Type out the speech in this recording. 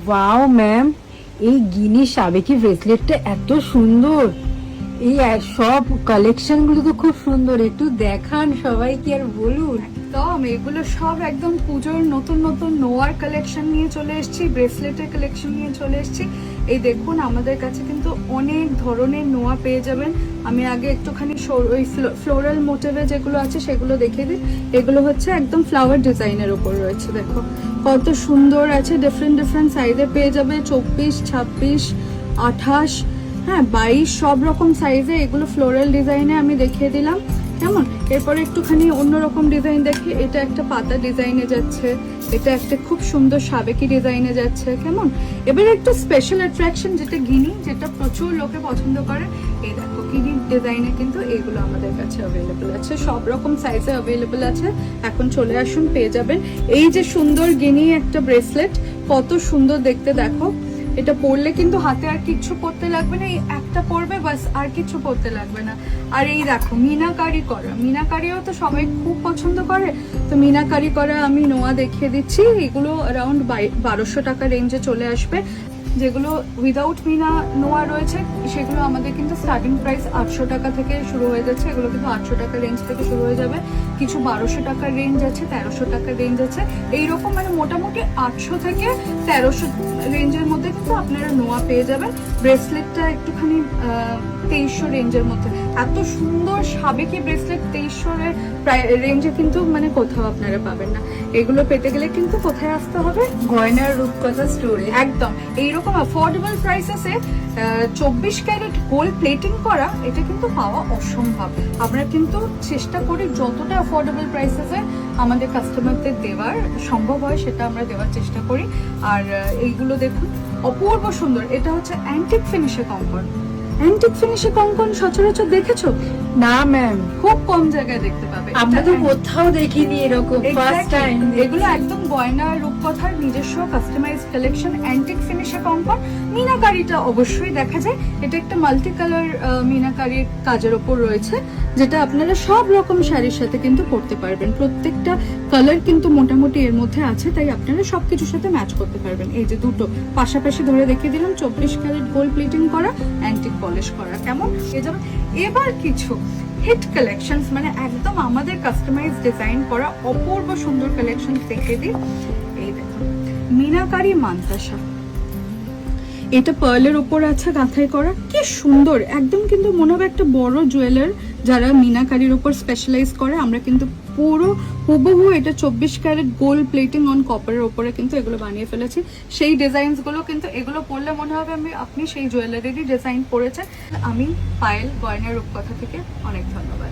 Wow ma'am, এই গিনি সাবেকি ব্রেসলেটটা এত সুন্দর। এই সব কালেকশন গুলো তো খুব সুন্দর, একটু দেখান সবাই, কি আর বলুন। একদম এগুলো সব একদম পুজোর নতুন নতুন নোয়ার কালেকশন নিয়ে চলে এসেছি, ব্রেসলেটের কালেকশন নিয়ে চলে এসেছি। এই দেখুন আমাদের কাছে কিন্তু অনেক ধরনের নোয়া পেয়ে যাবেন। আমি আগে একটুখানি ওই ফ্লোরাল মোটিভে যেগুলো আছে সেগুলো দেখিয়ে দিই। এগুলো হচ্ছে একদম ফ্লাওয়ার ডিজাইনের উপর রয়েছে, দেখো কত সুন্দর আছে। ডিফারেন্ট ডিফারেন্ট সাইজে পেয়ে যাবে, 24, 26, 28, হ্যাঁ 22, সব রকম সাইজে। এগুলো ফ্লোরাল ডিজাইনে আমি দেখিয়ে দিলাম, কেমন। এরপরে একটুখানি অন্যরকম ডিজাইন দেখি। এটা একটা পাতা ডিজাইনে যাচ্ছে, এটা একটা খুব সুন্দর সাবেকি ডিজাইনে যাচ্ছে, কেমন। এবার একটু স্পেশাল অ্যাট্রাকশন যেটা গিনি, যেটা প্রচুর লোকে পছন্দ করে। এই দেখো গিনি ডিজাইনে কিন্তু এগুলো আমাদের কাছে অ্যাভেলেবল আছে, সব রকম সাইজে অ্যাভেলেবল আছে। এখন চলে আসুন, পেয়ে যাবেন এই যে সুন্দর গিনি একটা ব্রেসলেট, কত সুন্দর দেখতে দেখো। এটা পরলে কিন্তু হাতে আর কিচ্ছু পরতে লাগবে না, এই একটা পরবে বাস, আর কিছু পরতে লাগবে না। আর এই দেখো মিনাকারি করা, মিনাকারিও তো সবাই খুব পছন্দ করে, তো মিনাকারি করা আমি নোয়া দেখিয়ে দিচ্ছি। এগুলো অ্যারাউন্ড 1200 টাকা রেঞ্জে চলে আসবে। যেগুলো উইদাউট মিনা নোয়া রয়েছে সেগুলো আমাদের কিন্তু স্টার্টিং প্রাইস 800 টাকা থেকে শুরু হয়ে যাচ্ছে। এগুলো কিন্তু 800 টাকা রেঞ্জ থেকে শুরু হয়ে যাবে, কিছু 1200 টাকার রেঞ্জ আছে, 1300 টাকার রেঞ্জ আছে, এইরকম মানে মোটামুটি 800 থেকে 1300 রেঞ্জের মধ্যে কিন্তু আপনারা নোয়া পেয়ে যাবেন। ব্রেসলেটটা একটুখানি 2300 রেঞ্জের মধ্যে। এত সুন্দর সাবেকি ব্রেসলেট 2300 রেঞ্জে কিন্তু মানে কোথাও আপনারা পাবেন না। এগুলো পেতে গেলে কিন্তু কোথায় আসতে হবে? গয়নার রূপকথা স্টোরে। একদম এইরকম অ্যাফোর্ডেবল প্রাইসেসে 24 ক্যারেট গোল্ড প্লেটিং করা, এটা কিন্তু পাওয়া অসম্ভব। আমরা কিন্তু চেষ্টা করি যতটা অ্যাফোর্ডেবল প্রাইসেসে আমাদের কাস্টমারদের দেওয়ার সম্ভব হয় সেটা আমরা দেওয়ার চেষ্টা করি। আর এইগুলো দেখুন অপূর্ব সুন্দর। এটা হচ্ছে অ্যান্টিক ফিনিশে কঙ্কন। অ্যান্টিক ফিনিশে কঙ্কন সচরাচর দেখেছো? না ম্যাম, খুব কম জায়গায় দেখতে পাবে, আমরা তো কোথাও দেখিনি এরকম, ফার্স্ট টাইম। এগুলো একদম গয়না রূপকথার নিজস্ব কাস্টমাইজ কালেকশন, অ্যান্টিক ফিনিশে কঙ্কন। মিনাকারিটা অবশ্যই দেখা যায়, এটা একটা মাল্টি কালার মিনাকারির কাজের ওপর রয়েছে, যেটা আপনারা সব রকম শাড়ির সাথে কিন্তু পরতে পারবেন। প্রত্যেকটা কালার কিন্তু মোটামুটি এর মধ্যে আছে, তাই আপনারা সবকিছুর সাথে ম্যাচ করতে পারবেন। এই যে দুটো পাশাপাশি ধরে দেখিয়ে দিলাম, 24 ক্যারেট গোল্ড প্লেটিং করা, অ্যান্টিক পলিশ করা, কেমন এ যাবে। এবার কিছু হিট কালেকশন, মানে একদম আমাদের কাস্টমাইজ ডিজাইন করা অপূর্ব সুন্দর কালেকশন দেখিয়ে দিই। এই দেখুন মিনাকারি মানতাসা, এটা পার্লের ওপর আছে গাঁথাই করা, কি সুন্দর একদম। কিন্তু মনে হবে একটা বড় জুয়েলার যারা মিনাকারির ওপর স্পেশালাইজ করে, আমরা কিন্তু পুরো হুবহু এটা 24 ক্যারেট গোল্ড প্লেটিং অন কপারের ওপরে কিন্তু এগুলো বানিয়ে ফেলেছি। সেই ডিজাইনস গুলো কিন্তু এগুলো পরলে মনে হবে আপনি সেই জুয়েলারিরই ডিজাইন পরেছেন। আমি পায়েল গয়নার রূপকথা থেকে অনেক ধন্যবাদ।